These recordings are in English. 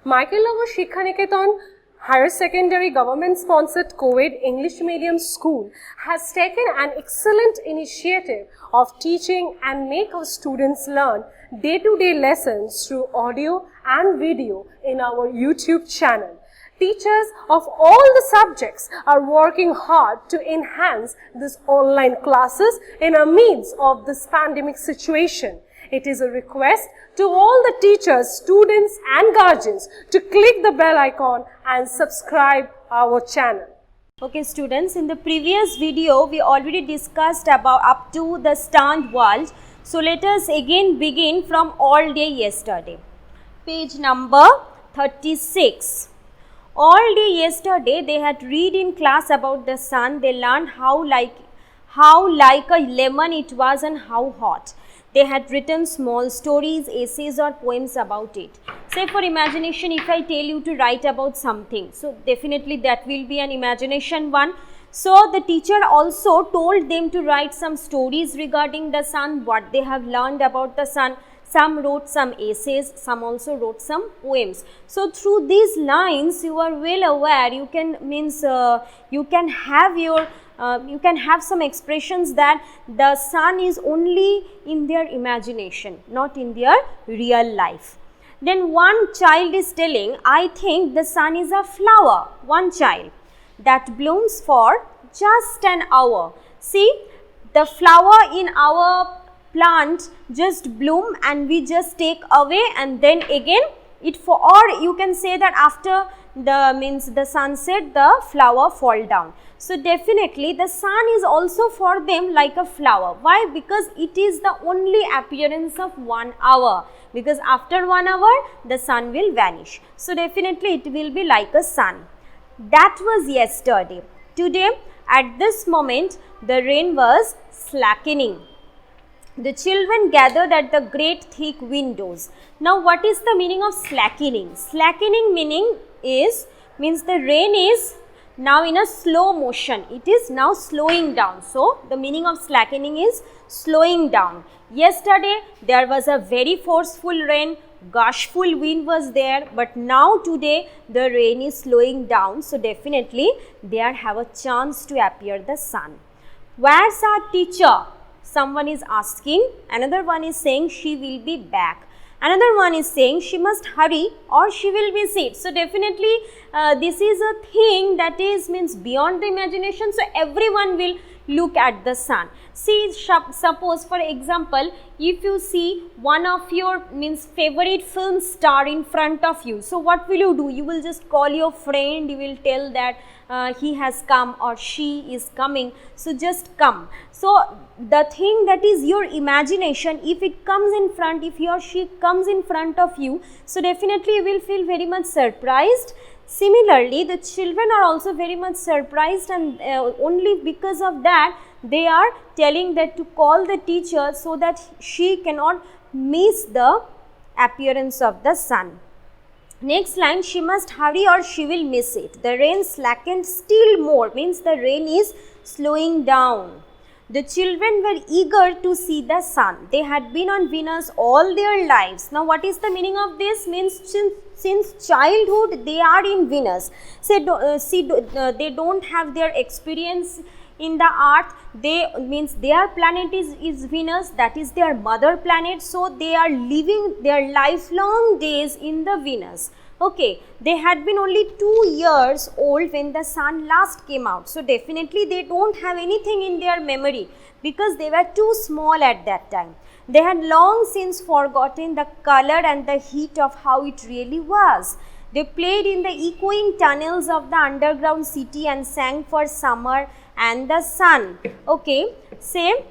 Michael Shikha Niketan Higher Secondary Government-sponsored co-ed English medium school has taken an excellent initiative of teaching and make our students learn day-to-day lessons through audio and video in our YouTube channel. Teachers of all the subjects are working hard to enhance these online classes in the midst of this pandemic situation. It is a request to all the teachers, students and guardians to click the bell icon and subscribe our channel. Okay students, in the previous video we already discussed about up to the stunned world. So let us again begin from all day yesterday. Page number 36. All day yesterday they had read in class about the sun. They learned how like a lemon it was and how hot. They had written small stories, essays or poems about it. Say for imagination, if I tell you to write about something, so definitely that will be an imagination one. So the teacher also told them to write some stories regarding the sun, what they have learned about the sun. Some wrote some essays, some also wrote some poems. So through these lines you are well aware, you can have some expressions that the sun is only in their imagination, not in their real life. Then one child is telling, I think the sun is a flower, one child, that blooms for just an hour. See, the flower in our plant just bloom and we just take away and then again or you can say that after the sunset the flower fall down. So definitely the sun is also for them like a flower. Why? Because it is the only appearance of 1 hour, because after 1 hour the sun will vanish. So definitely it will be like a sun. That was yesterday. Today at this moment the rain was slackening. The children gathered at the great thick windows. Now what is the meaning of slackening? Slackening means the rain is now in a slow motion. It is now slowing down. So the meaning of slackening is slowing down. Yesterday there was a very forceful rain, gushful wind was there, but now today the rain is slowing down. So definitely there have a chance to appear the sun. Where's our teacher? Someone is asking, another one is saying she will be back. Another one is saying she must hurry or she will be sick. So definitely this is a thing that means beyond the imagination. So everyone will look at the sun. See, suppose for example, if you see one of your favorite film star in front of you, so what will you do? You will just call your friend, you will tell that he has come or she is coming, so just come. So the thing that is your imagination, if it comes in front, if he or she comes in front of you, so definitely you will feel very much surprised. Similarly, the children are also very much surprised, and only because of that they are telling that to call the teacher so that she cannot miss the appearance of the sun. Next line, she must hurry or she will miss it. The rain slackened still more, means the rain is slowing down. The children were eager to see the sun. They had been on Venus all their lives. Now what is the meaning of this? Means since childhood they are in Venus. They don't have their experience in the earth. Their planet is Venus, that is their mother planet. So they are living their lifelong days in the Venus. Okay, they had been only 2 years old when the sun last came out. So definitely they don't have anything in their memory because they were too small at that time. They had long since forgotten the color and the heat of how it really was. They played in the echoing tunnels of the underground city and sang for summer and the sun. Okay, say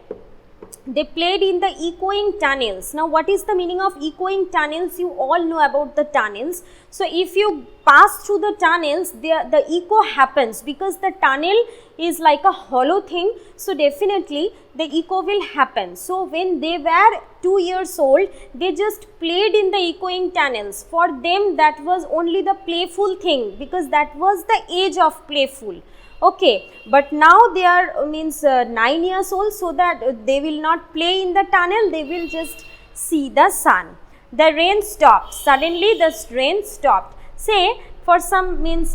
they played in the echoing tunnels. Now what is the meaning of echoing tunnels? You all know about the tunnels. So if you pass through the tunnels, the echo happens because the tunnel is like a hollow thing. So definitely the echo will happen. So when they were 2 years old, they just played in the echoing tunnels. For them that was only the playful thing, because that was the age of playful. Okay, but now they are 9 years old, so that they will not play in the tunnel, they will just see the sun. The rain stopped. Suddenly the rain stopped. say for some means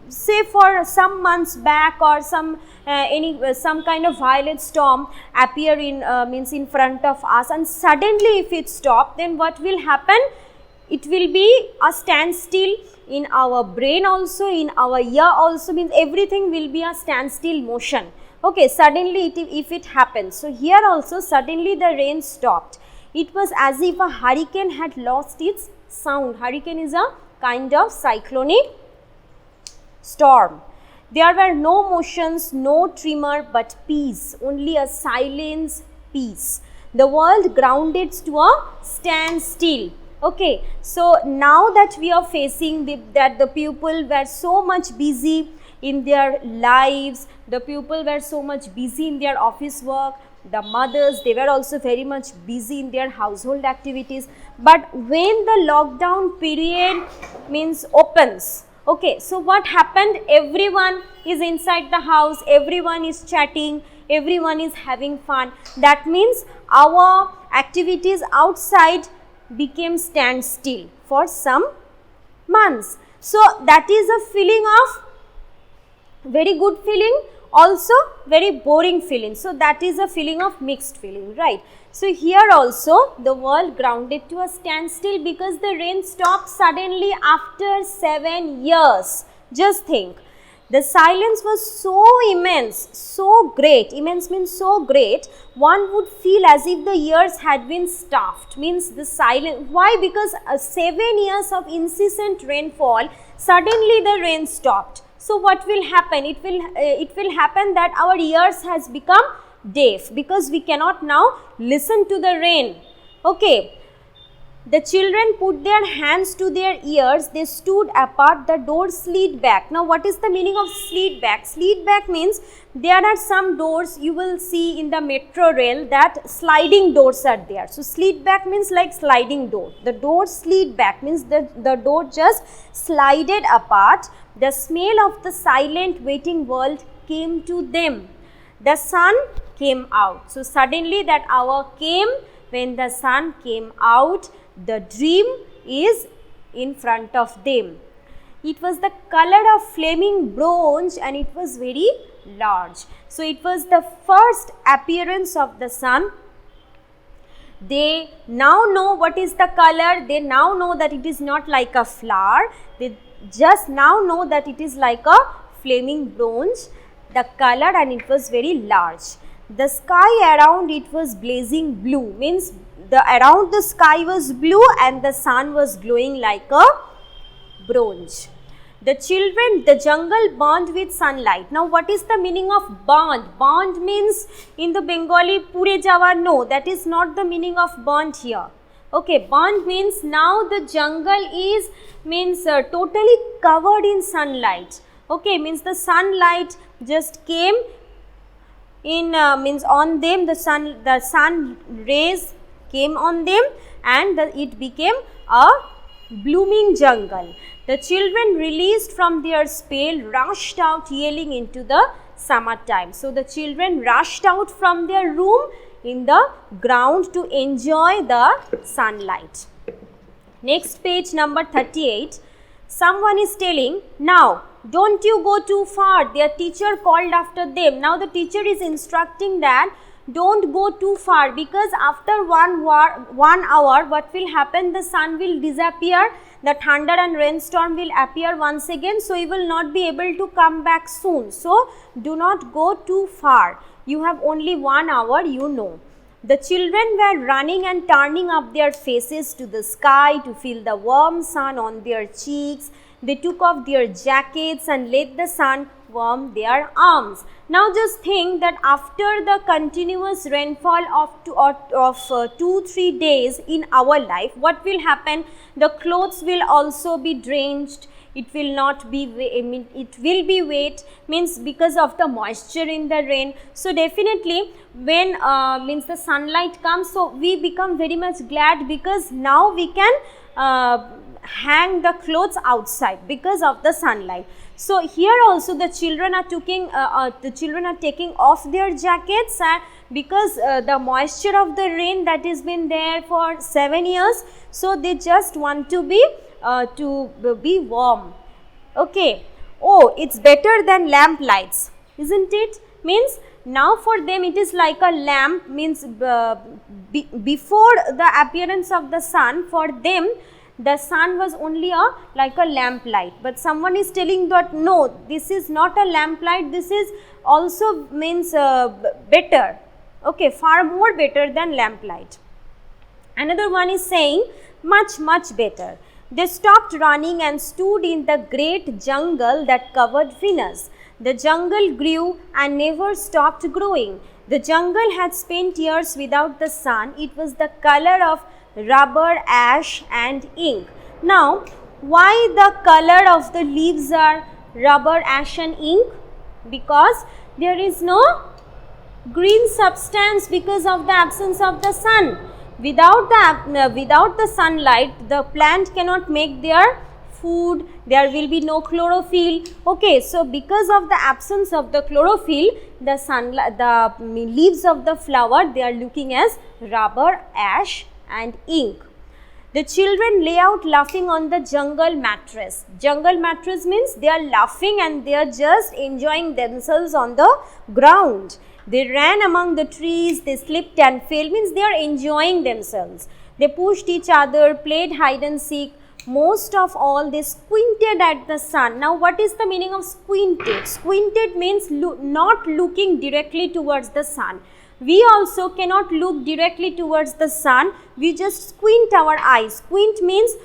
say for some months back or some some kind of violent storm appear in means in front of us, and suddenly if it stop, then what will happen? It will be a standstill in our brain also, in our ear also, means everything will be a standstill motion. Okay, suddenly if it happens. So here also suddenly the rain stopped. It was as if a hurricane had lost its sound. Hurricane is a kind of cyclonic storm. There were no motions, no tremor, but peace, only a silence, peace. The world grounded to a standstill. Okay, so now that we are facing that the people were so much busy in their lives, the people were so much busy in their office work, the mothers, they were also very much busy in their household activities. But when the lockdown period means opens, okay, so what happened? Everyone is inside the house, everyone is chatting, everyone is having fun. That means our activities outside became standstill for some months. So that is a feeling of very good feeling, also very boring feeling. So that is a feeling of mixed feeling, right? So here also the world grounded to a standstill because the rain stopped suddenly after 7 years. Just think. The silence was so immense, so great. Immense means so great. One would feel as if the years had been stuffed. Means the silence. Why? Because 7 years of incessant rainfall, suddenly the rain stopped. So what will happen? It will happen that our ears has become deaf because we cannot now listen to the rain. Okay. The children put their hands to their ears, they stood apart, the door slid back. Now what is the meaning of slid back? Slid back means there are some doors you will see in the metro rail that sliding doors are there. So slid back means like sliding door. The door slid back means the door just slided apart. The smell of the silent waiting world came to them. The sun came out. So suddenly that hour came when the sun came out. The dream is in front of them. It was the color of flaming bronze and it was very large. So it was the first appearance of the sun. They now know what is the color. They now know that it is not like a flower. They just now know that it is like a flaming bronze, the color, and it was very large. The sky around it was blazing blue, means around the sky was blue and the sun was glowing like a bronze. The children, the jungle burned with sunlight. Now what is the meaning of burned? Burned means in the Bengali pure jawa. No, that is not the meaning of burned here. Okay, burned means now the jungle is means totally covered in sunlight. Okay, means the sunlight just came in means on them, the sun rays came on them and it became a blooming jungle. The children released from their spell rushed out yelling into the summertime. So the children rushed out from their room in the ground to enjoy the sunlight. Next page number 38. Someone is telling, now don't you go too far. Their teacher called after them. Now the teacher is instructing that don't go too far because after 1 hour what will happen? The sun will disappear, the thunder and rainstorm will appear once again, so you will not be able to come back soon. So do not go too far. You have only 1 hour, you know. The children were running and turning up their faces to the sky to feel the warm sun on their cheeks. They took off their jackets and let the sun warm their arms. Now just think that after the continuous rainfall of 2-3 days in our life, what will happen? The clothes will also be drenched. It will not be, it will be wet, means because of the moisture in the rain. So definitely when means the sunlight comes, so we become very much glad because now we can hang the clothes outside because of the sunlight. So here also the children are taking off their jackets because the moisture of the rain that has been there for 7 years. So they just want to be be warm. Okay. Oh, it's better than lamp lights, isn't it? Means now for them it is like a lamp, means before the appearance of the sun, for them the sun was only like a lamp light. But someone is telling that no, this is not a lamp light, this is also means better, okay, far more better than lamp light. Another one is saying much better. They stopped running and stood in the great jungle that covered Venus. The jungle grew and never stopped growing. The jungle had spent years without the sun. It was the color of rubber, ash and ink. Now, why the color of the leaves are rubber, ash and ink? Because there is no green substance because of the absence of the sun. Without the sunlight, the plant cannot make their food, there will be no chlorophyll. Okay, so because of the absence of the chlorophyll, the leaves of the flower, they are looking as rubber, ash and ink. The children lay out laughing on the jungle mattress. Jungle mattress means they are laughing and they are just enjoying themselves on the ground. They ran among the trees, they slipped and fell, means they are enjoying themselves. They pushed each other, played hide and seek. Most of all, they squinted at the sun. Now, what is the meaning of squinted? Squinted means not looking directly towards the sun. We also cannot look directly towards the sun. We just squint our eyes. Squint means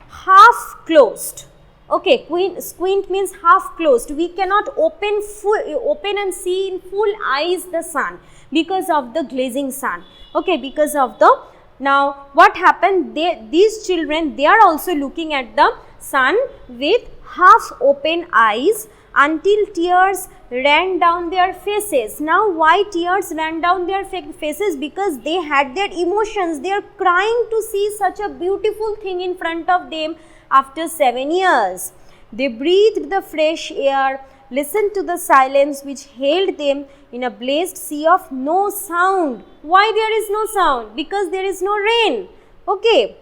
half closed. Okay, squint means half closed. We cannot open and see in full eyes the sun because of the glazing sun. Okay, because of the, now what happened, these children, they are also looking at the sun with half open eyes until tears ran down their faces. Now why tears ran down their faces? Because they had their emotions. They are crying to see such a beautiful thing in front of them after 7 years. They breathed the fresh air, listened to the silence which held them in a blessed sea of no sound. Why there is no sound? Because there is no rain. Okay.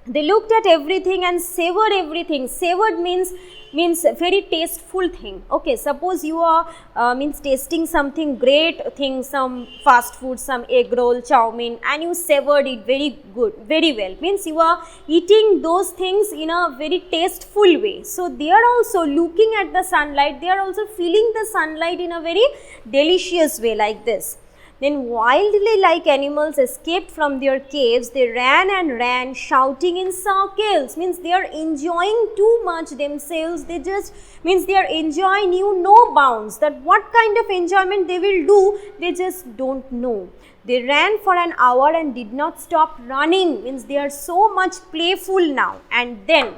They looked at everything and savored everything. Savored means very tasteful thing. Okay, suppose you are means tasting something great thing, some fast food, some egg roll, chow mein, and you savored it very good, very well. Means you are eating those things in a very tasteful way. So they are also looking at the sunlight. They are also feeling the sunlight in a very delicious way, like this. Then wildly like animals escaped from their caves, they ran and ran, shouting in circles. Means they are enjoying too much themselves. They just, means they are enjoying no bounds. That what kind of enjoyment they will do, they just don't know. They ran for an hour and did not stop running. Means they are so much playful now. And then,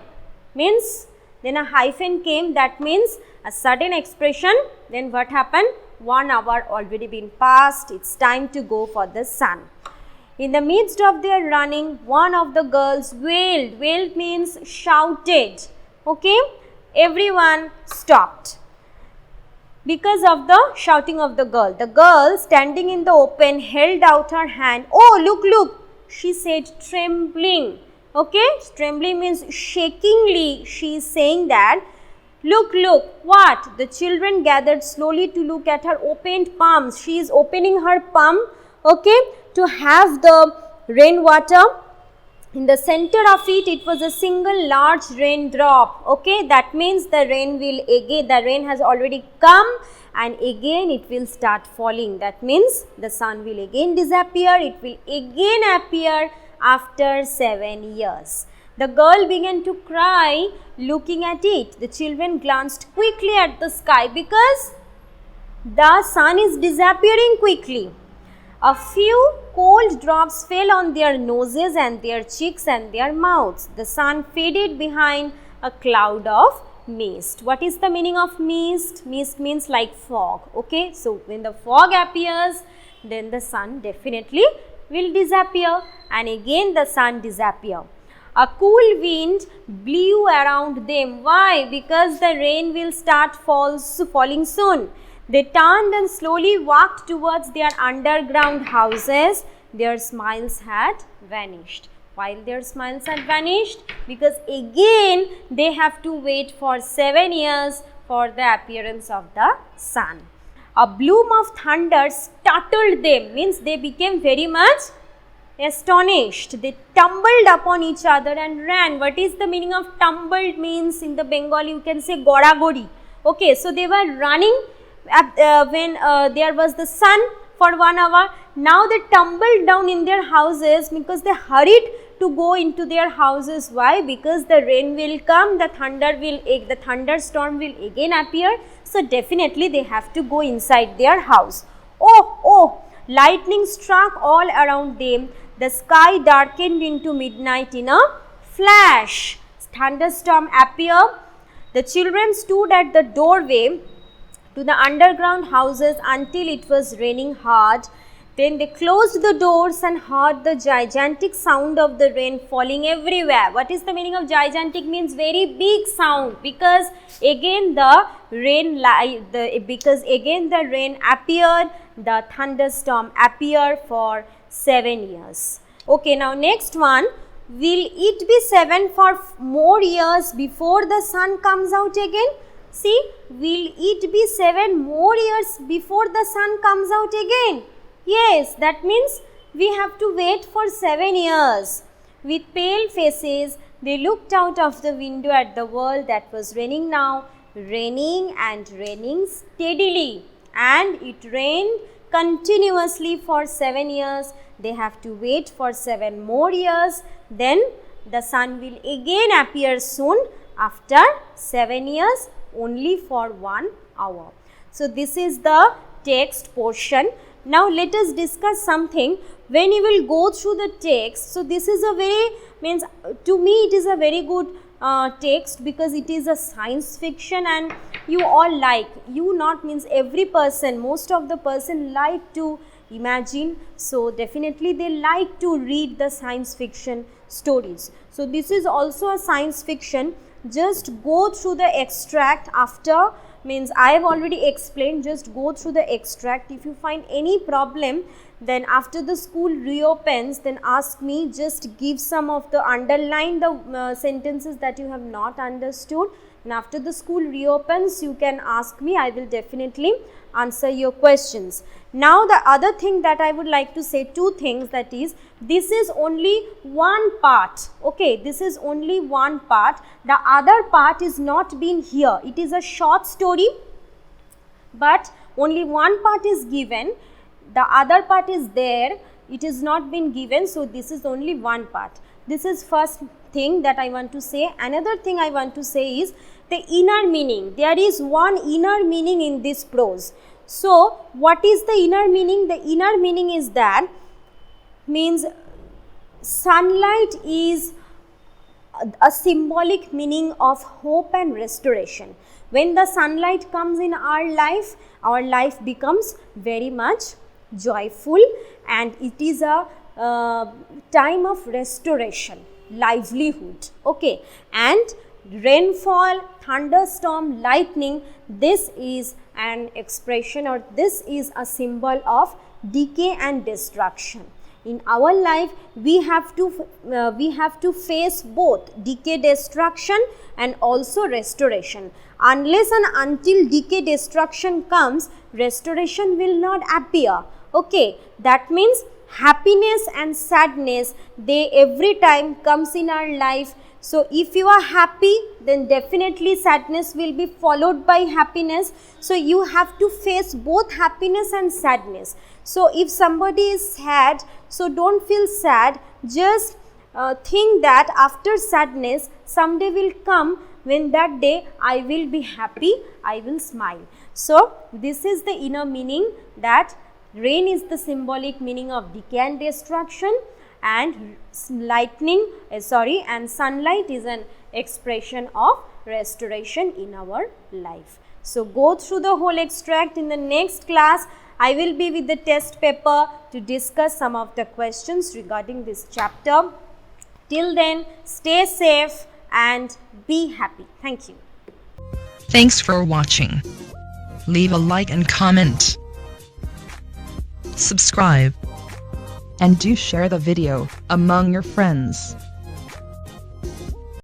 means, then a hyphen came, that means a sudden expression. Then what happened? 1 hour already been passed, it's time to go for the sun. In the midst of their running, one of the girls wailed. Wailed means shouted. Okay, everyone stopped because of the shouting of the girl. The girl, standing in the open, held out her hand. Oh, look, she said, trembling. Okay, trembling means shakingly. She is saying that, look, what? The children gathered slowly to look at her opened palms. She is opening her palm, okay, to have the rainwater. In the center of it, it was a single large raindrop, okay. That means the rain has already come and again it will start falling. That means the sun will again disappear, it will again appear after 7 years. The girl began to cry looking at it. The children glanced quickly at the sky because the sun is disappearing quickly. A few cold drops fell on their noses and their cheeks and their mouths. The sun faded behind a cloud of mist. What is the meaning of mist? Mist means like fog. Okay, so when the fog appears, then the sun definitely will disappear and again the sun disappear. A cool wind blew around them. Why? Because the rain will start falling soon. They turned and slowly walked towards their underground houses. Their smiles had vanished. while their smiles had vanished, because again they have to wait for 7 years for the appearance of the sun. A bloom of thunder startled them, means they became very much astonished. They tumbled upon each other and ran. What is the meaning of tumbled? Means in the Bengali you can say goragori. Okay, so they were running when there was the sun for 1 hour. Now they tumbled down in their houses because they hurried to go into their houses. Why? Because the rain will come, the thunderstorm will again appear. So definitely they have to go inside their house. Oh, lightning struck all around them. The sky darkened into midnight in a flash. Thunderstorm appeared. The children stood at the doorway to the underground houses until it was raining hard. Then they closed the doors and heard the gigantic sound of the rain falling everywhere. What is the meaning of gigantic? Means very big sound, because again the rain appeared, the thunderstorm appeared for 7 years. Okay, now next one. Will it be 7 for more years before the sun comes out again? See, will it be 7 more years before the sun comes out again? Yes, that means we have to wait for 7 years. With pale faces, they looked out of the window at the world that was raining now, raining and raining steadily. And it rained continuously for 7 years. They have to wait for 7 more years. Then the sun will again appear soon after 7 years, only for 1 hour. So this is the text portion. Now let us discuss something. When you will go through the text, so this is a very, means to me it is a very good text, because it is a science fiction and you all like, you not means every person, most of the person like to imagine. So definitely they like to read the science fiction stories. So this is also a science fiction. Just go through the extract after, means I have already explained, just go through the extract. If you find any problem, then after the school reopens, then ask me, just give some of the underline the sentences that you have not understood, and after the school reopens you can ask me, I will definitely answer your questions. Now the other thing that I would like to say, 2 things, that is, this is only one part. Okay, this is only one part. The other part is not been here. It is a short story, but only one part is given. The other part is there. It is not been given. So this is only one part. This is first thing that I want to say. Another thing I want to say is the inner meaning. There is one inner meaning in this prose. So what is the inner meaning? The inner meaning is that, means sunlight is a symbolic meaning of hope and restoration. When the sunlight comes in our life becomes very much joyful, and it is a time of restoration, livelihood. Okay, and rainfall, thunderstorm, lightning, this is an expression, or this is a symbol of decay and destruction. In our life we have to face both decay, destruction, and also restoration. Unless and until decay, destruction comes, restoration will not appear. Okay, that means happiness and sadness, they every time comes in our life. So if you are happy, then definitely sadness will be followed by happiness. So you have to face both happiness and sadness. So if somebody is sad, so don't feel sad, just think that after sadness someday will come, when that day I will be happy, I will smile. So this is the inner meaning, that rain is the symbolic meaning of decay and destruction, and and sunlight is an expression of restoration in our life. So go through the whole extract. In the next class I will be with the test paper to discuss some of the questions regarding this chapter. Till then, stay safe and be happy. Thank you. Thanks for watching. Leave a like and comment. Subscribe. and do share the video among your friends.